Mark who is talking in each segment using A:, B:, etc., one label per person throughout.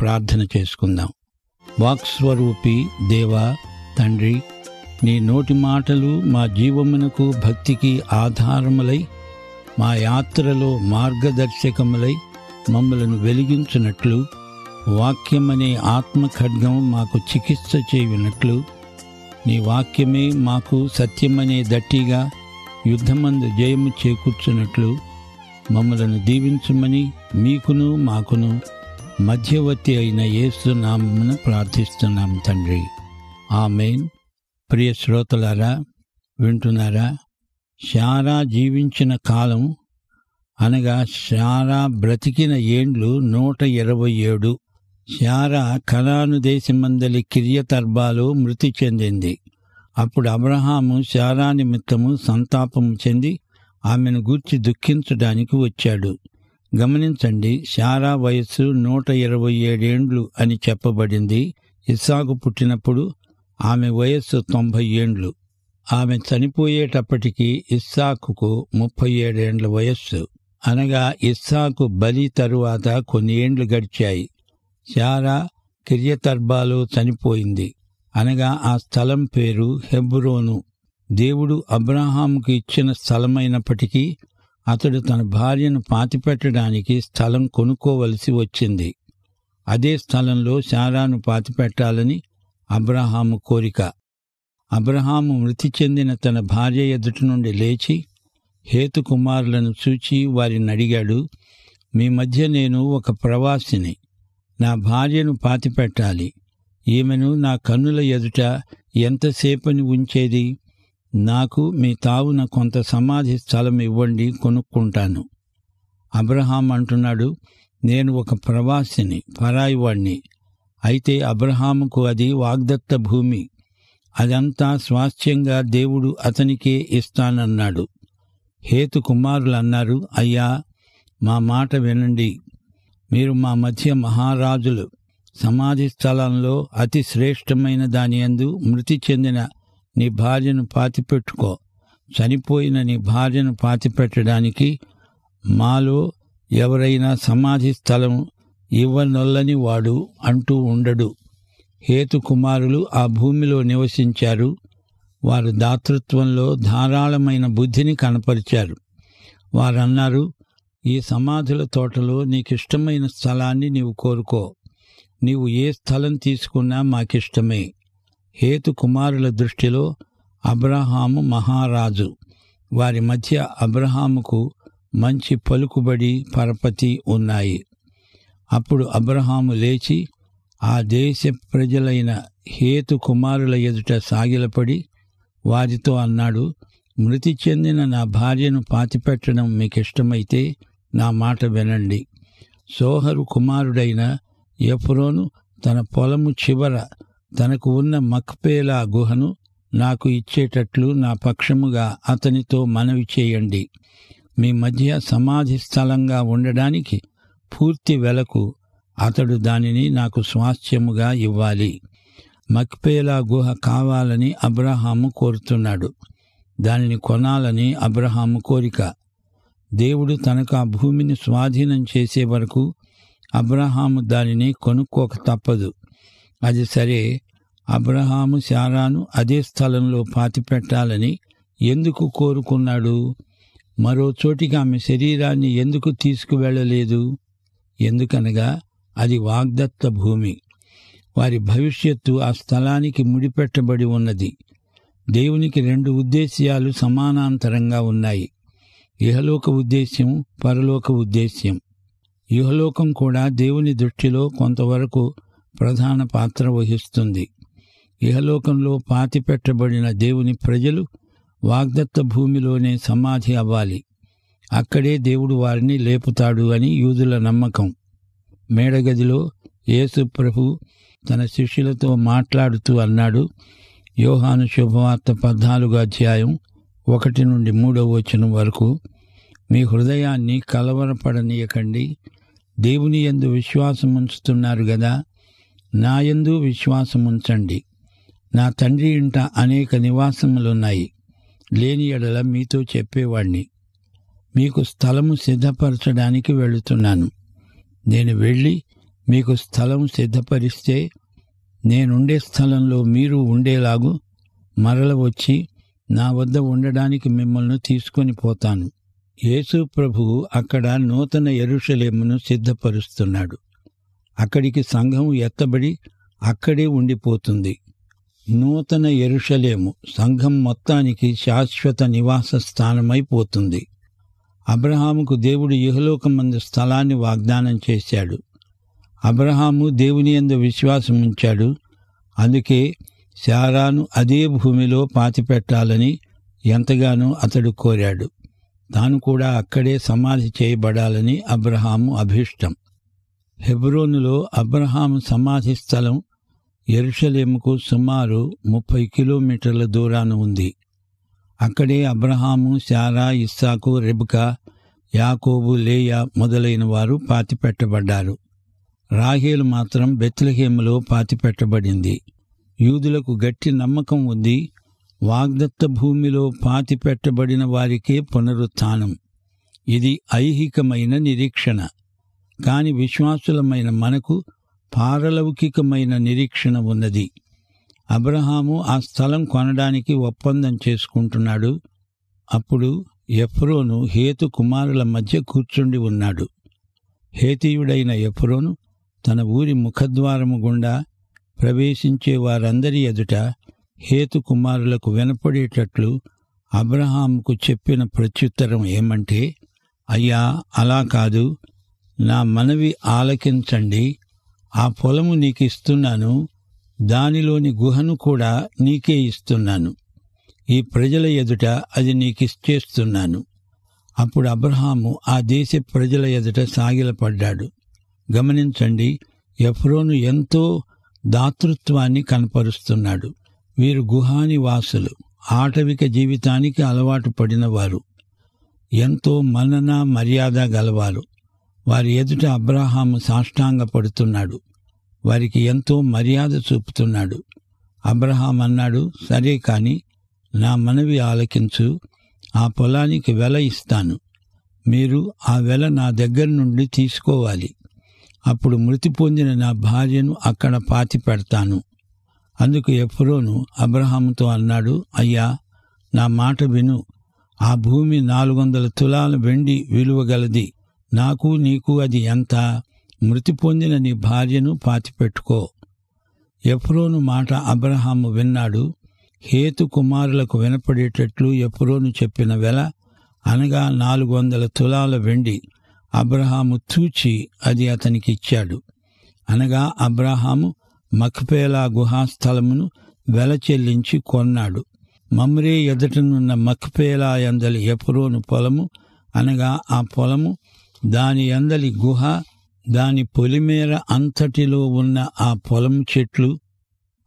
A: ప్రార్థన చేసుకుందాం. వాక్స్వరూపి దేవా తండ్రి, నీ నోటి మాటలు మా జీవమునకు భక్తికి ఆధారములై, మా యాత్రలో మార్గదర్శకములై మమ్మలను వెలిగించున్నట్లు, వాక్యమనే ఆత్మఖడ్గం మాకు చికిత్స చేయునట్లు, నీ వాక్యమే మాకు సత్యమనే దట్టిగా యుద్ధమందు జయము చేకూర్చున్నట్లు మమ్మలను దీవించుమని మీకును మాకును మధ్యవర్తి అయిన యేసు నామమున ప్రార్థిస్తున్నాం తండ్రి. ఆమేన్. ప్రియ శ్రోతలారా, వింటున్నారా? శారా జీవించిన కాలం అనగా శారా బ్రతికిన ఏండ్లు 127. శారా కనాను దేశమందలి కిర్యతర్బాలో మృతి చెందింది. అప్పుడు అబ్రహాము శారా నిమిత్తము సంతాపము చెంది ఆమెను గూర్చి దుఃఖించడానికి వచ్చాడు. గమనించండి, శారా వయస్సు 127 ఏండ్లు అని చెప్పబడింది. ఇస్సాకు పుట్టినప్పుడు ఆమె వయస్సు 90 ఏండ్లు. ఆమె చనిపోయేటప్పటికి ఇస్సాకుకు 37 ఏండ్ల వయస్సు. అనగా ఇస్సాకు బలి తరువాత కొన్ని ఏండ్లు గడిచాయి. శారా కిర్యతర్బాలో చనిపోయింది. అనగా ఆ స్థలం పేరు హెబ్రోను. దేవుడు అబ్రహాముకు ఇచ్చిన స్థలమైనప్పటికీ అతడు తన భార్యను పాతిపెట్టడానికి స్థలం కొనుక్కోవలసి వచ్చింది. అదే స్థలంలో శారాను పాతిపెట్టాలని అబ్రహాము కోరిక. అబ్రహాము మృతి చెందిన తన భార్య ఎదుటి నుండి లేచి హేతు కుమారులను చూచి వారిని అడిగాడు, మీ మధ్య నేను ఒక ప్రవాసిని, నా భార్యను పాతిపెట్టాలి. ఈమెను నా కన్నుల ఎదుట ఎంతసేపని ఉంచేది? నాకు మీ తావున కొంత సమాధి స్థలం ఇవ్వండి, కొనుక్కుంటాను. అబ్రహాం అంటున్నాడు, నేను ఒక ప్రవాసిని, పరాయివాణ్ణి. అయితే అబ్రహాముకు అది వాగ్దత్త భూమి. అదంతా స్వాస్థ్యంగా దేవుడు అతనికే ఇస్తానన్నాడు. హేతు కుమారులు అన్నారు, అయ్యా, మా మాట వినండి. మీరు మా మధ్య మహారాజులు. సమాధి స్థలంలో అతి శ్రేష్టమైన దానియందు మృతి చెందిన నీ భార్యను పాతిపెట్టుకో. చనిపోయిన నీ భార్యను పాతిపెట్టడానికి మాలో ఎవరైనా సమాధి స్థలం ఇవ్వనొల్లని వాడు అంటూ ఉండడు. హేతు కుమారులు ఆ భూమిలో నివసించారు. వారు దాతృత్వంలో ధారాళమైన బుద్ధిని కనపరిచారు. వారన్నారు, ఈ సమాధుల తోటలో నీకిష్టమైన స్థలాన్ని నీవు కోరుకో. నీవు ఏ స్థలం తీసుకున్నా మాకిష్టమే. హేతు కుమారుల దృష్టిలో అబ్రహాము మహారాజు. వారి మధ్య అబ్రహాముకు మంచి పలుకుబడి, పరపతి ఉన్నాయి. అప్పుడు అబ్రహాము లేచి ఆ దేశ ప్రజలైన హేతు కుమారుల ఎదుట సాగిలపడి వారితో అన్నాడు, మృతి చెందిన నా భార్యను పాతిపెట్టడం మీకిష్టమైతే నా మాట వినండి. సోహరు కుమారుడైన ఎఫ్రోను తన పొలము చివర తనకు ఉన్న మక్పేలా గుహను నాకు ఇచ్చేటట్లు నా పక్షముగా అతనితో మనవి చేయండి. మీ మధ్య సమాధి స్థలంగా ఉండడానికి పూర్తి వెలకు అతడు దానిని నాకు స్వాస్థ్యముగా ఇవ్వాలి. మక్పేలా గుహ కావాలని అబ్రహాము కోరుతున్నాడు. దానిని కొనాలని అబ్రహాము కోరిక. దేవుడు తనకు ఆ భూమిని స్వాధీనం చేసే వరకు అబ్రహాము దానిని కొనుక్కోక తప్పదు. అది సరే, అబ్రహాము శారాను అదే స్థలంలో పాతిపెట్టాలని ఎందుకు కోరుకున్నాడు? మరో చోటికి ఆమె శరీరాన్ని ఎందుకు తీసుకువెళ్ళలేదు? ఎందుకనగా అది వాగ్దత్త భూమి. వారి భవిష్యత్తు ఆ స్థలానికి ముడిపెట్టబడి ఉన్నది. దేవునికి 2 ఉద్దేశ్యాలు సమానాంతరంగా ఉన్నాయి. ఇహలోక ఉద్దేశ్యం, పరలోక ఉద్దేశ్యం. ఇహలోకం కూడా దేవుని దృష్టిలో కొంతవరకు ప్రధాన పాత్ర వహిస్తుంది. ఇహలోకంలో పాతిపెట్టబడిన దేవుని ప్రజలు వాగ్దత్త భూమిలోనే సమాధి అవ్వాలి. అక్కడే దేవుడు వారిని లేపుతాడు అని యూదుల నమ్మకం. మేడగదిలో యేసు ప్రభు తన శిష్యులతో మాట్లాడుతూ అన్నాడు, యోహాను శుభవార్త 14:1-3 వరకు, మీ హృదయాన్ని కలవరపడనీయకండి. దేవుని యందు విశ్వాసముంచుతున్నారు గదా, నా యందు విశ్వాసముంచండి. నా తండ్రి ఇంట అనేక నివాసములున్నాయి. లేని ఎడల మీతో చెప్పేవాణ్ణి. మీకు స్థలము సిద్ధపరచడానికి వెళుతున్నాను. నేను వెళ్ళి మీకు స్థలం సిద్ధపరిస్తే నేనుండే స్థలంలో మీరు ఉండేలాగు మరల వచ్చి నా వద్ద ఉండడానికి మిమ్మల్ని తీసుకొని పోతాను. యేసు ప్రభువు అక్కడ నూతన యెరూషలేమును సిద్ధపరుస్తున్నాడు. అక్కడికి సంఘం ఎత్తబడి అక్కడే ఉండిపోతుంది. నూతన యెరూషలేము సంఘం మొత్తానికి శాశ్వత నివాస స్థానమైపోతుంది. అబ్రహాముకు దేవుడు ఇహలోకమందు స్థలాన్ని వాగ్దానం చేశాడు. అబ్రహాము దేవుని యందు విశ్వాసం ఉంచాడు. అందుకే శారాను అదే భూమిలో పాతిపెట్టాలని ఎంతగానో అతడు కోరాడు. తాను కూడా అక్కడే సమాధి చేయబడాలని అబ్రహాము అభీష్టం. హెబ్రోనులో అబ్రహాము సమాధి స్థలం యెరూషలేముకు సుమారు 30 కిలోమీటర్ల దూరాన ఉంది. అక్కడే అబ్రహాము, శారా, ఇస్సాకు, రెబెకా, యాకోబు, లేయా మొదలైన వారు పాతిపెట్టబడ్డారు. రాహేలు మాత్రం బెత్లెహేములో పాతిపెట్టబడింది. యూదులకు గట్టి నమ్మకం ఉంది. వాగ్దత్త భూమిలో పాతిపెట్టబడిన వారికే పునరుత్థానం. ఇది ఐహికమైన నిరీక్షణ. కాని విశ్వాసులమైన మనకు పారలౌకికమైన నిరీక్షణ ఉన్నది. అబ్రహాము ఆ స్థలం కొనడానికి ఒప్పందం చేసుకుంటున్నాడు. అప్పుడు ఎఫ్రోను హేతు కుమారుల మధ్య కూర్చుండి ఉన్నాడు. హేతీయుడైన ఎఫ్రోను తన ఊరి ముఖద్వారము గుండా ప్రవేశించే వారందరి ఎదుట హేతు కుమారులకు వినపడేటట్లు అబ్రహాముకు చెప్పిన ప్రత్యుత్తరం ఏమంటే, అయ్యా, అలా కాదు, నా మనవి ఆలకించండి. ఆ పొలము నీకిస్తున్నాను, దానిలోని గుహను కూడా నీకే ఇస్తున్నాను. ఈ ప్రజల ఎదుట అది నీకిచ్చేస్తున్నాను. అప్పుడు అబ్రహాము ఆ దేశ ప్రజల ఎదుట సాగిలపడ్డాడు. గమనించండి, ఎఫ్రోను ఎంతో దాతృత్వాన్ని కనపరుస్తున్నాడు. వీరు గుహానివాసులు, ఆటవిక జీవితానికి అలవాటు పడినవారు, ఎంతో మన్నన మర్యాద గలవారు. వారి ఎదుట అబ్రహాము సాష్టాంగపడుతున్నాడు. వారికి ఎంతో మర్యాద చూపుతున్నాడు. అబ్రహాం అన్నాడు, సరే కాని నా మనవి ఆలకించు, ఆ పొలానికి వెల ఇస్తాను. మీరు ఆ వెల నా దగ్గర నుండి తీసుకోవాలి. అప్పుడు మృతి పొందిన నా భార్యను అక్కడ పాతి పెడతాను. అందుకు ఎఫ్రోను అబ్రహాముతో అన్నాడు, అయ్యా, నా మాట విను. ఆ భూమి 400 తులాల వెండి విలువగలది. నాకు నీకు అది ఎంత? మృతి పొందిన నీ భార్యను పాతిపెట్టుకో. ఎఫ్రోను మాట అబ్రహాము విన్నాడు. హేతు కుమారులకు వినపడేటట్లు ఎఫ్రోను చెప్పిన వెల, అనగా 400 తులాల వెండి. అబ్రహాము తూచి అది అతనికిచ్చాడు. అనగా అబ్రహాము మక్పేలా గుహాస్థలమును వెల చెల్లించి కొన్నాడు. మమ్రే ఎదుటనున్న మక్పేలా యందలి ఎఫ్రోను పొలము, అనగా ఆ పొలము, దాని యందలి గుహ, దాని పొలిమేర అంతటిలో ఉన్న ఆ పొలం చెట్లు,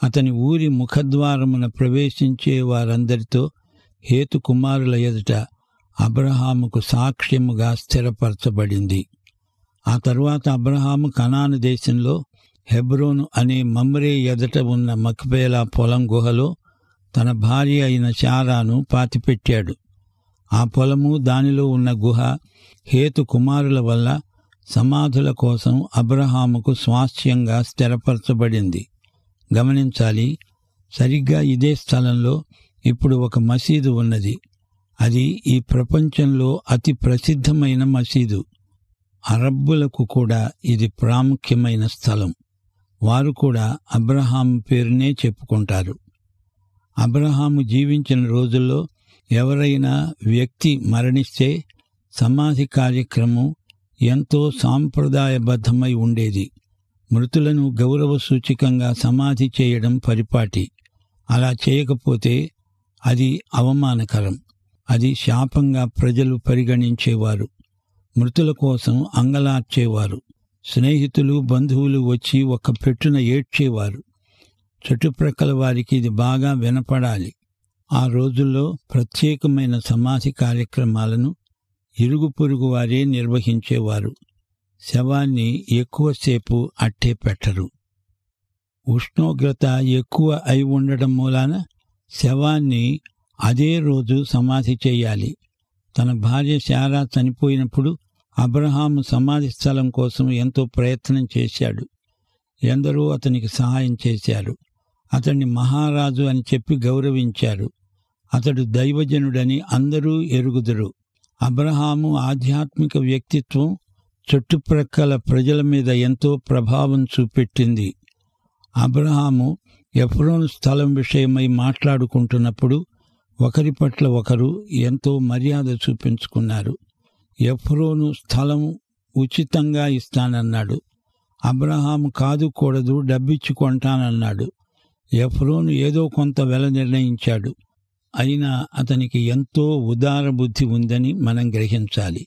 A: అతని ఊరి ముఖద్వారమున ప్రవేశించే వారందరితో హేతు కుమారుల ఎదుట అబ్రహాముకు సాక్ష్యముగా స్థిరపరచబడింది. ఆ తరువాత అబ్రహాము కనాను దేశంలో హెబ్రోను అనే మమ్రే ఎదుట ఉన్న మక్పేలా పొలం గుహలో తన భార్య అయిన శారాను పాతిపెట్టాడు. ఆ పొలము, దానిలో ఉన్న గుహ హేతు కుమారుల వల్ల సమాధుల కోసం అబ్రహాముకు స్వాస్థ్యంగా స్థిరపరచబడింది. గమనించాలి, సరిగ్గా ఇదే స్థలంలో ఇప్పుడు ఒక మసీదు ఉన్నది. అది ఈ ప్రపంచంలో అతి ప్రసిద్ధమైన మసీదు. అరబ్బులకు కూడా ఇది ప్రాముఖ్యమైన స్థలం. వారు కూడా అబ్రహాము పేరునే చెప్పుకుంటారు. అబ్రహాము జీవించిన రోజుల్లో ఎవరైనా వ్యక్తి మరణిస్తే సమాధి కార్యక్రమం ఎంతో సాంప్రదాయబద్ధమై ఉండేది. మృతులను గౌరవ సూచికంగా సమాధి చేయడం పరిపాటి. అలా చేయకపోతే అది అవమానకరం. అది శాపంగా ప్రజలు పరిగణించేవారు. మృతుల కోసం అంగలార్చేవారు. స్నేహితులు, బంధువులు వచ్చి ఒక్క పెట్టున ఏడ్చేవారు. చుట్టుప్రక్కల వారికి ఇది బాగా వినపడాలి. ఆ రోజుల్లో ప్రత్యేకమైన సమాధి కార్యక్రమాలను ఇరుగు పొరుగు వారే నిర్వహించేవారు. శవాన్ని ఎక్కువసేపు అట్టే పెట్టరు. ఉష్ణోగ్రత ఎక్కువ అయి ఉండడం మూలాన శవాన్ని అదే రోజు సమాధి చేయాలి. తన భార్య శారా చనిపోయినప్పుడు అబ్రహాము సమాధి స్థలం కోసం ఎంతో ప్రయత్నం చేశాడు. ఎందరో అతనికి సహాయం చేశారు. అతన్ని మహారాజు అని చెప్పి గౌరవించారు. అతడు దైవజనుడని అందరూ ఎరుగుదురు. అబ్రహాము ఆధ్యాత్మిక వ్యక్తిత్వం చుట్టుప్రక్కల ప్రజల మీద ఎంతో ప్రభావం చూపెట్టింది. అబ్రహాము ఎఫ్రోను స్థలం విషయమై మాట్లాడుకుంటున్నప్పుడు ఒకరి పట్ల ఒకరు ఎంతో మర్యాద చూపించుకున్నారు. ఎఫ్రోను స్థలం ఉచితంగా ఇస్తానన్నాడు. అబ్రహాము కాదుకూడదు, డబ్బిచ్చి కొంటానన్నాడు. ఎఫ్రోను ఏదో కొంత వెల నిర్ణయించాడు. అయినా అతనికి ఎంతో ఉదార బుద్ధి ఉందని మనం గ్రహించాలి.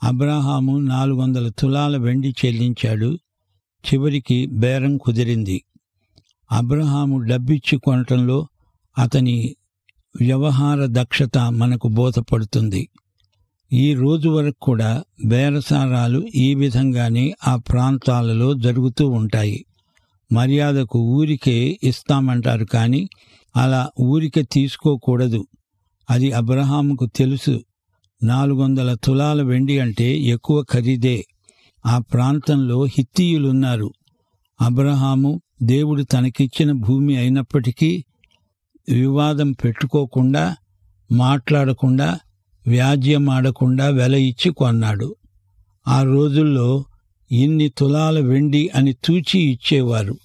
A: అబ్రహాము 400 తులాల వెండి చెల్లించాడు. చివరికి బేరం కుదిరింది. అబ్రహాము డబ్బిచ్చి కొనటంలో అతని వ్యవహార దక్షత మనకు బోధపడుతుంది. ఈ రోజు వరకు కూడా బేరసారాలు ఈ విధంగానే ఆ ప్రాంతాలలో జరుగుతూ ఉంటాయి. మర్యాదకు ఊరికే ఇస్తామంటారు, కానీ అలా ఊరికే తీసుకోకూడదు. అది అబ్రహాముకు తెలుసు. 400 తులాల వెండి అంటే ఎక్కువ ఖరీదే. ఆ ప్రాంతంలో హిత్తీయులున్నారు. అబ్రహాము దేవుడు తనకిచ్చిన భూమి అయినప్పటికీ వివాదం పెట్టుకోకుండా, మాట్లాడకుండా, వ్యాజ్యమాడకుండా వెల ఇచ్చి కొన్నాడు. ఆ రోజుల్లో ఇన్ని తులాల వెండి అని తూచి ఇచ్చేవారు.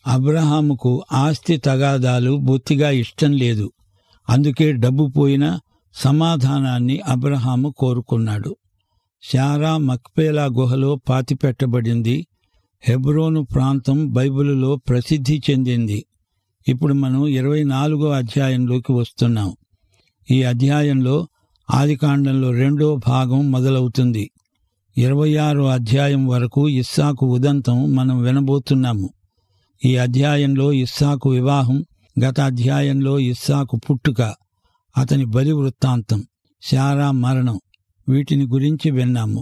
A: అబ్రహాముకు ఆస్తి తగాదాలు బొత్తిగా ఇష్టం లేదు. అందుకే డబ్బు పోయినా సమాధానాన్ని అబ్రహాము కోరుకున్నాడు. శారా మక్పేలా గుహలో పాతిపెట్టబడింది. హెబ్రోను ప్రాంతం బైబిలులో ప్రసిద్ధి చెందింది. ఇప్పుడు మనం 24వ అధ్యాయంలోకి వస్తున్నాం. ఈ అధ్యాయంలో ఆదికాండంలో 2వ భాగం మొదలవుతుంది. 26వ అధ్యాయం వరకు ఇస్సాకు ఉదంతం మనం వినబోతున్నాము. ఈ అధ్యాయంలో ఇస్సాకు వివాహం, గత అధ్యాయంలో ఇస్సాకు పుట్టుక, అతని బలి వృత్తాంతం, శారా మరణం, వీటిని గురించి విన్నాము.